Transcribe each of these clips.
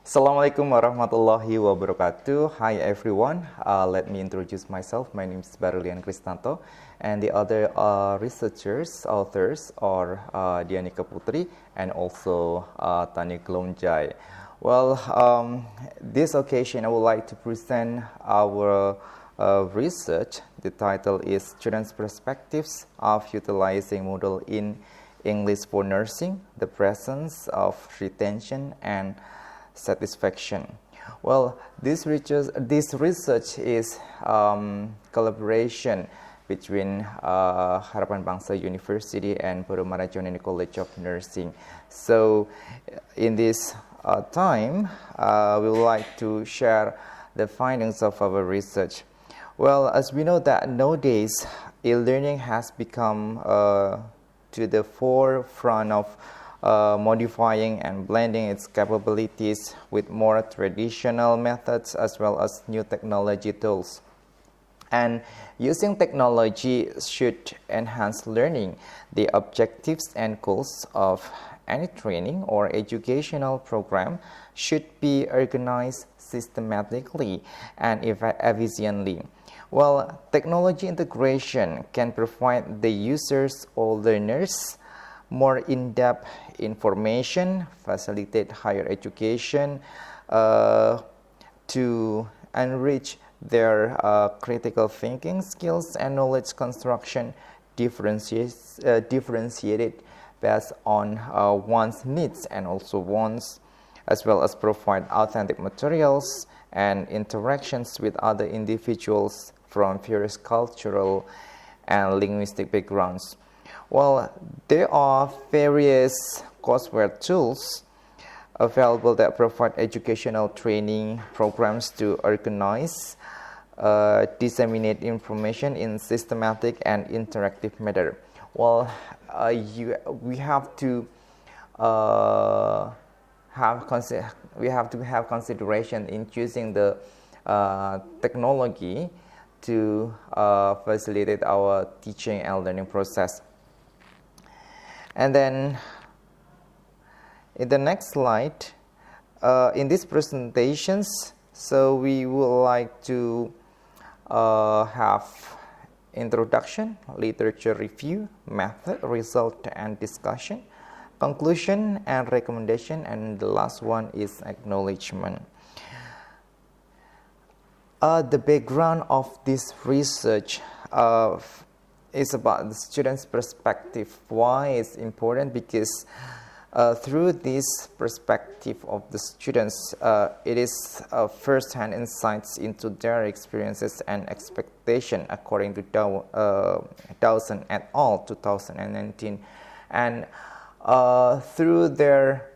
Assalamualaikum warahmatullahi wabarakatuh. Hi everyone. Let me introduce myself. My name is Barulian Kristanto, and the other researchers, authors are Dianika Putri and also Tanik Lomjai. Well, this occasion I would like to present our research. The title is Students' Perspectives of Utilizing Moodle in English for Nursing, the Presence of Retention and Satisfaction. Well, this research is collaboration between Harapan Bangsa University and Purumara Joneni College of Nursing. So, in this time, we would like to share the findings of our research. Well, as we know that nowadays, e-learning has become to the forefront of modifying and blending its capabilities with more traditional methods as well as new technology tools. And using technology should enhance learning. The objectives and goals of any training or educational program should be organized systematically and efficiently. Well, technology integration can provide the users or learners more in-depth information, facilitate higher education to enrich their critical thinking skills and knowledge construction differentiated based on one's needs and also wants, as well as provide authentic materials and interactions with other individuals from various cultural and linguistic backgrounds. Well, there are various courseware tools available that provide educational training programs to organize, disseminate information in systematic and interactive manner. Well, we have to have consideration in choosing the technology to facilitate our teaching and learning process. And then in the next slide, in these presentations, so we would like to have introduction, literature review, method, result and discussion, conclusion and recommendation, and the last one is acknowledgement. The background of this research is about the student's perspective. Why it's important? Because through this perspective of the students, it is first-hand insights into their experiences and expectation, according to Dawson et al. 2019, and through their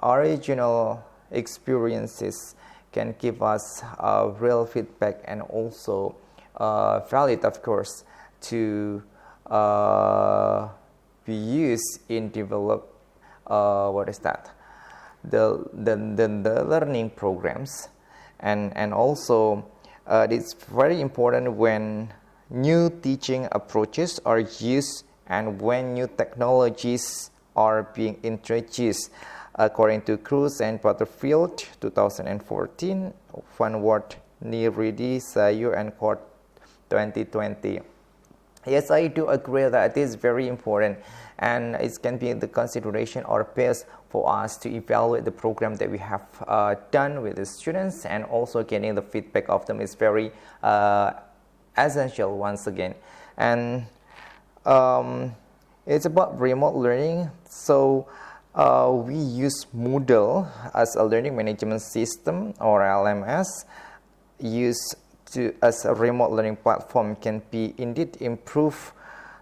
original experiences can give us real feedback and also valid, of course, to be used in develop the learning programs, and also it's very important when new teaching approaches are used and when new technologies are being introduced. According to Cruz and Butterfield 2014, Vanwart, Niridi, Sayu and Court 2020. Yes, I do agree that it is very important, and it can be the consideration or base for us to evaluate the program that we have done with the students, and also getting the feedback of them is very essential once again. And it's about remote learning. So we use Moodle as a learning management system, or LMS, used as a remote learning platform can be indeed improve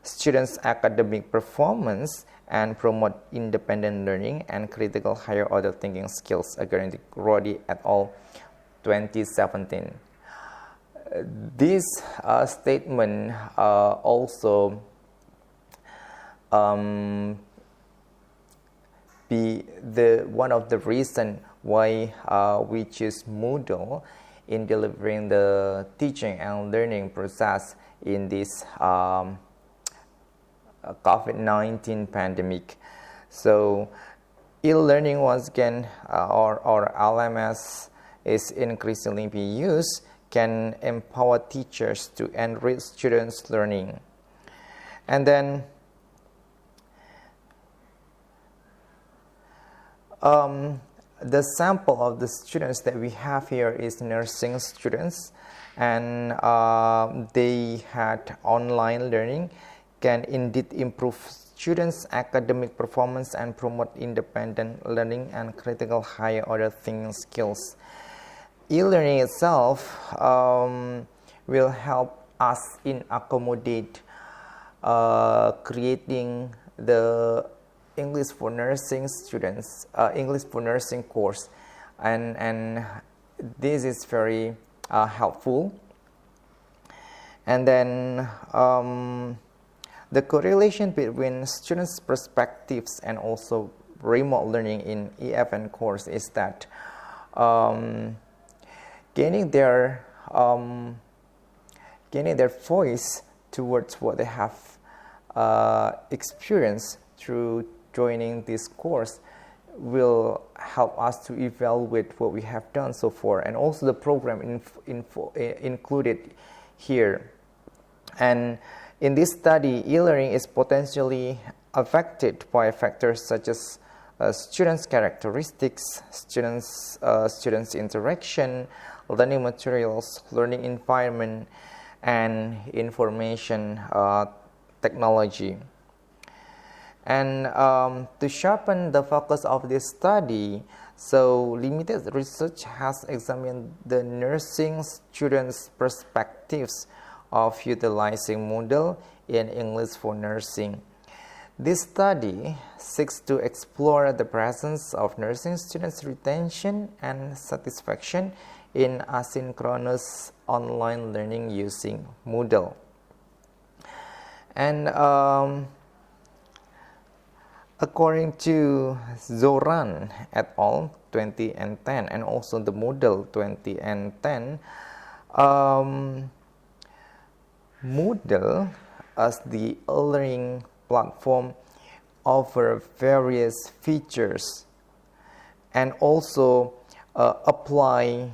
students' academic performance and promote independent learning and critical higher order thinking skills, according to Roddy et al. 2017. This statement also be one of the reasons why we choose Moodle in delivering the teaching and learning process in this COVID-19 pandemic. So e-learning once again or LMS is increasingly being used can empower teachers to enrich students' learning. And then the sample of the students that we have here is nursing students, and they had online learning can indeed improve students' academic performance and promote independent learning and critical higher order thinking skills. E-learning itself will help us in accommodate creating the English for nursing students, English for nursing course, and this is very helpful. And then the correlation between students' perspectives and also remote learning in EFN course is that gaining their voice towards what they have experienced through joining this course will help us to evaluate what we have done so far, and also the program included here. And in this study, e-learning is potentially affected by factors such as students' characteristics, students' interaction, learning materials, learning environment, and information technology. And to sharpen the focus of this study, so limited research has examined the nursing students' perspectives of utilizing Moodle in English for nursing. This study seeks to explore the presence of nursing students' retention and satisfaction in asynchronous online learning using Moodle. And according to Zoran et al. 2010 and also the Moodle 2010, Moodle as the learning platform offer various features and also apply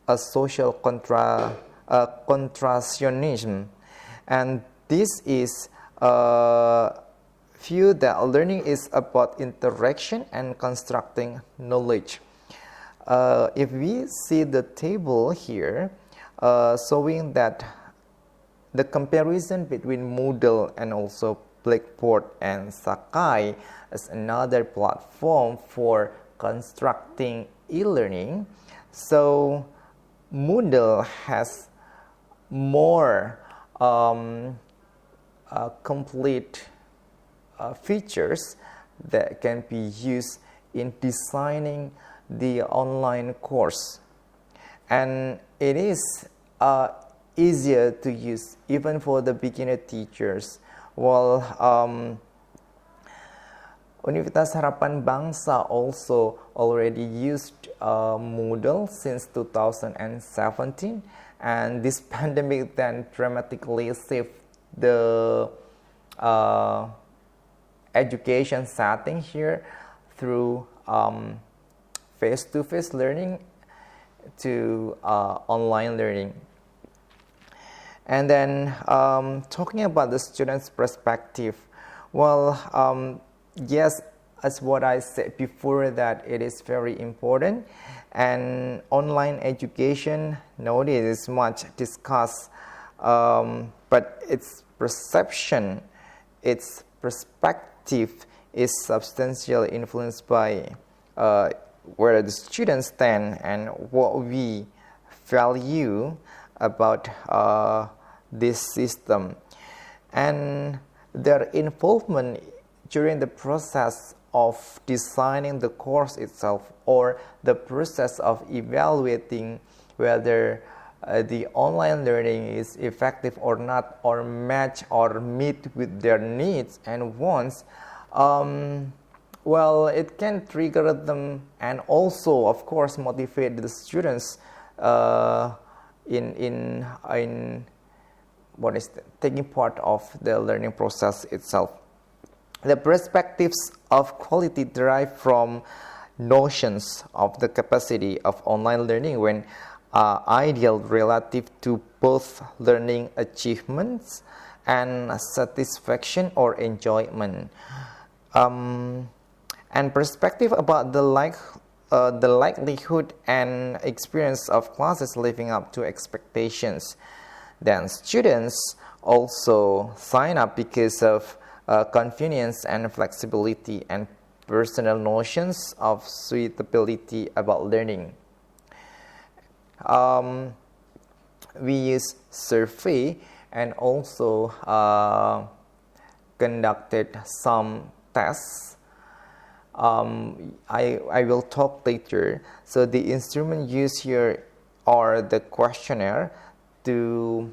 a social contractionism, and this is view that learning is about interaction and constructing knowledge. If we see the table here showing that the comparison between Moodle and also Blackboard and Sakai as another platform for constructing e-learning, so Moodle has more complete features that can be used in designing the online course, and it is easier to use even for the beginner teachers. While Universitas Harapan Bangsa also already used Moodle since 2017, and this pandemic then dramatically saved the education setting here through face-to-face learning to online learning. And then talking about the student's perspective, well, yes, as what I said before, that it is very important, and online education nowadays is much discussed, but its perception, its perspective is substantially influenced by where the students stand and what we value about this system, and their involvement during the process of designing the course itself, or the process of evaluating whether the online learning is effective or not, or match or meet with their needs and wants. Well, it can trigger them and also, of course, motivate the students in what is taking part of the learning process itself. The perspectives of quality derive from notions of the capacity of online learning when ideal relative to both learning achievements and satisfaction or enjoyment. And perspective about the likelihood and experience of classes living up to expectations. Then students also sign up because of convenience and flexibility and personal notions of suitability about learning. We use survey and also conducted some tests. I will talk later. So the instrument used here are the questionnaire to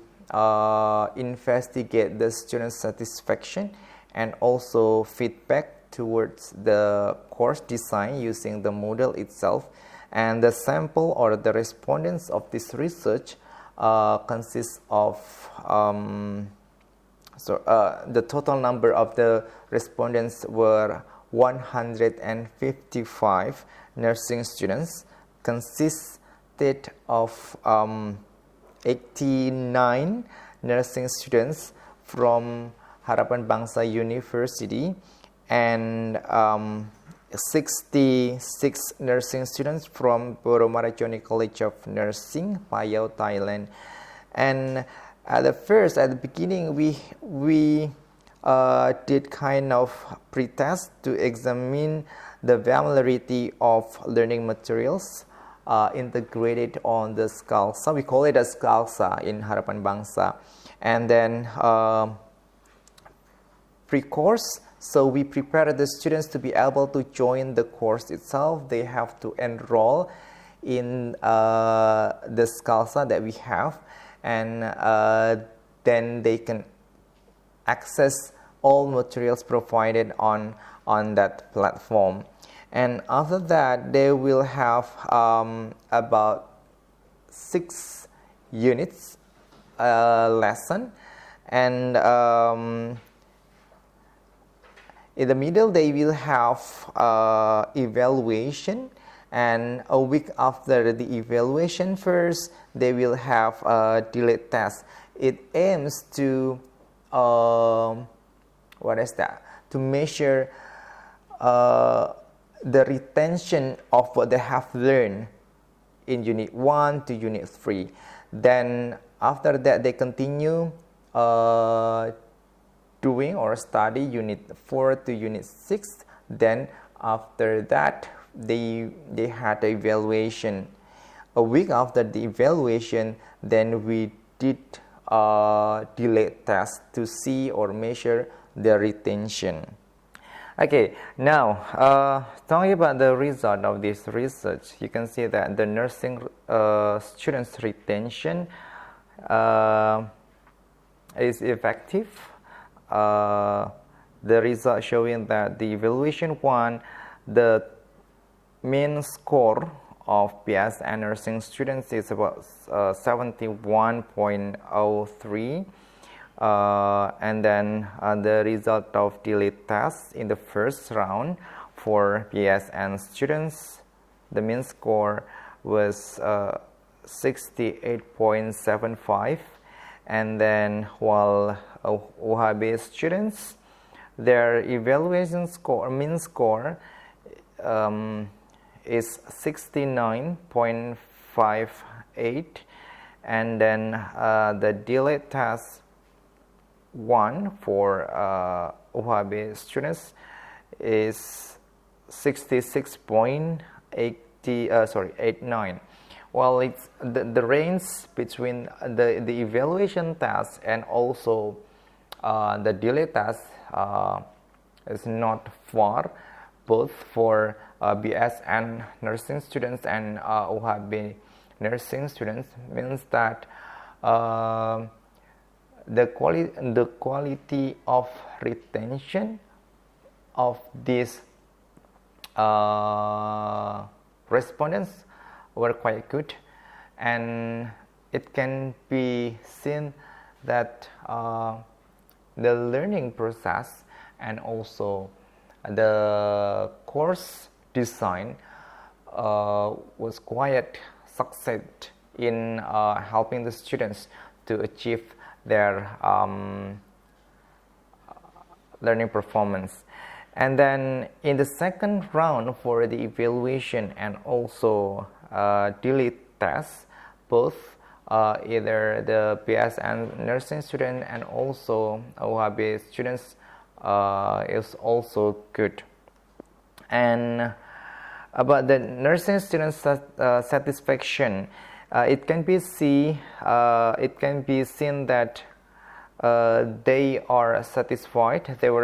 investigate the student's satisfaction and also feedback towards the course design using the Moodle itself. And the sample or the respondents of this research consists of the total number of the respondents were 155 nursing students, consisted of 89 nursing students from Harapan Bangsa University and 66 nursing students from Boromarajoni College of Nursing, Payau, Thailand. And at the beginning, we did kind of pretest to examine the familiarity of learning materials integrated on the SCALSA. We call it a SCALSA in Harapan Bangsa. And then pre-course, so we prepare the students to be able to join the course itself. They have to enroll in the SCALSA that we have, and then they can access all materials provided on that platform. And after that, they will have about 6 units lesson, and in the middle they will have evaluation, and a week after the evaluation first they will have a delayed test. It aims to to measure the retention of what they have learned in Unit 1 to Unit 3. Then after that they continue doing or study Unit 4 to Unit 6. Then after that they had the evaluation. A week after the evaluation, then we did delayed test to see or measure the retention. Okay, now talking about the result of this research, you can see that the nursing students' retention is effective. The result showing that the evaluation 1, the mean score of PS and nursing students is about 71.03. And then the result of delayed tests in the first round for PSN students, the mean score was 68.75, and then while UHB students, their evaluation score, mean score is 69.58, and then the delayed test 1 for UHB students is 89. Well, it's the range between the evaluation test and also the delay test is not far, both for BS and nursing students and UHB nursing students, means that the quality of retention of these respondents were quite good, and it can be seen that the learning process and also the course design was quite success in helping the students to achieve their learning performance. And then in the second round for the evaluation and also daily tests, both either the BSN nursing student and also OHB students is also good. And about the nursing students satisfaction, it can be seen that they were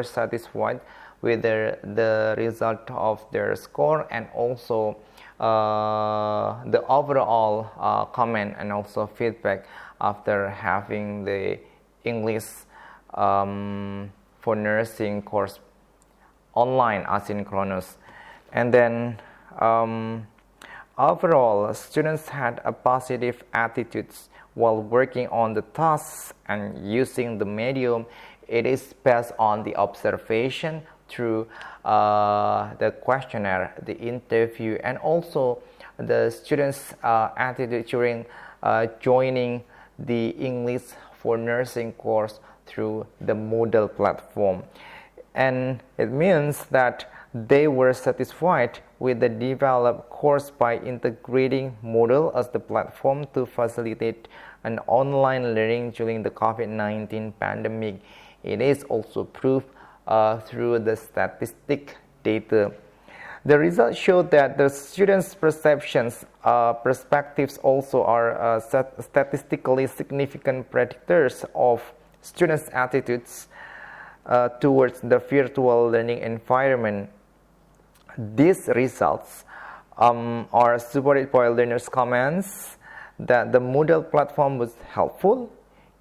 satisfied with the result of their score, and also the overall comment and also feedback after having the English for nursing course online asynchronous. And then overall, students had a positive attitudes while working on the tasks and using the medium. It is based on the observation through the questionnaire, the interview, and also the students' attitude during joining the English for nursing course through the Moodle platform. And it means that they were satisfied with the developed course by integrating Moodle as the platform to facilitate an online learning during the COVID-19 pandemic. It is also proved through the statistic data. The results show that the students' perceptions, perspectives also are statistically significant predictors of students' attitudes towards the virtual learning environment. These results are supported by learners' comments that the Moodle platform was helpful,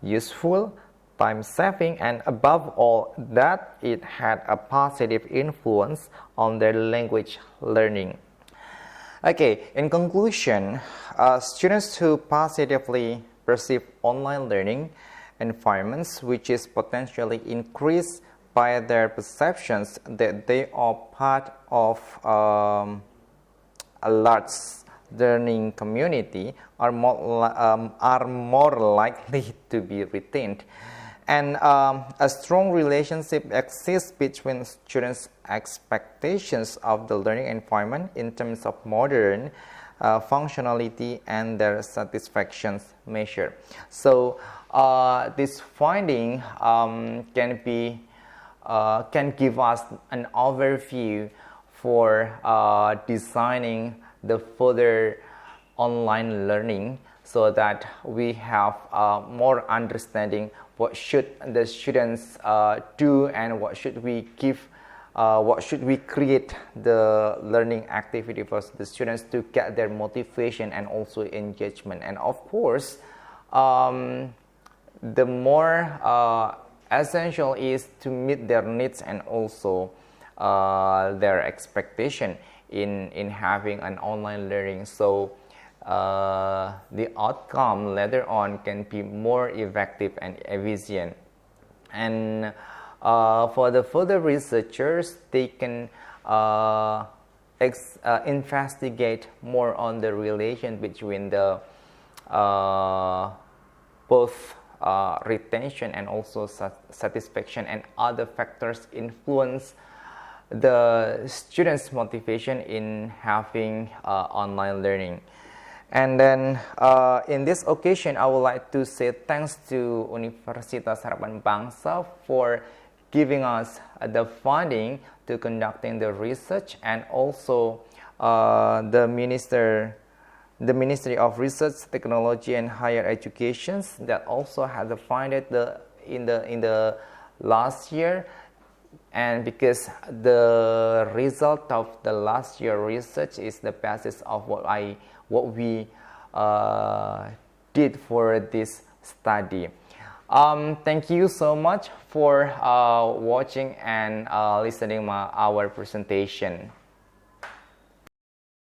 useful, time-saving, and above all, that it had a positive influence on their language learning. Okay, in conclusion, students who positively perceive online learning environments, which is potentially increased by their perceptions that they are part of a large learning community, are more likely to be retained. And a strong relationship exists between students' expectations of the learning environment in terms of modern functionality and their satisfaction measure. So this finding can give us an overview for designing the further online learning, so that we have more understanding what should the students do, and what should we create the learning activity for the students to get their motivation and also engagement. And of course, the more essential is to meet their needs and also their expectation in having an online learning. So the outcome later on can be more effective and efficient. And for the further researchers, they can investigate more on the relation between the both retention and also satisfaction, and other factors influence the students' motivation in having online learning. And then in this occasion, I would like to say thanks to Universitas Harapan Bangsa for giving us the funding to conducting the research, and also the Ministry of Research, Technology and Higher Education that also had funded in the last year. And because the result of the last year research is the basis of what we did for this study. Thank you so much for watching and listening our presentation.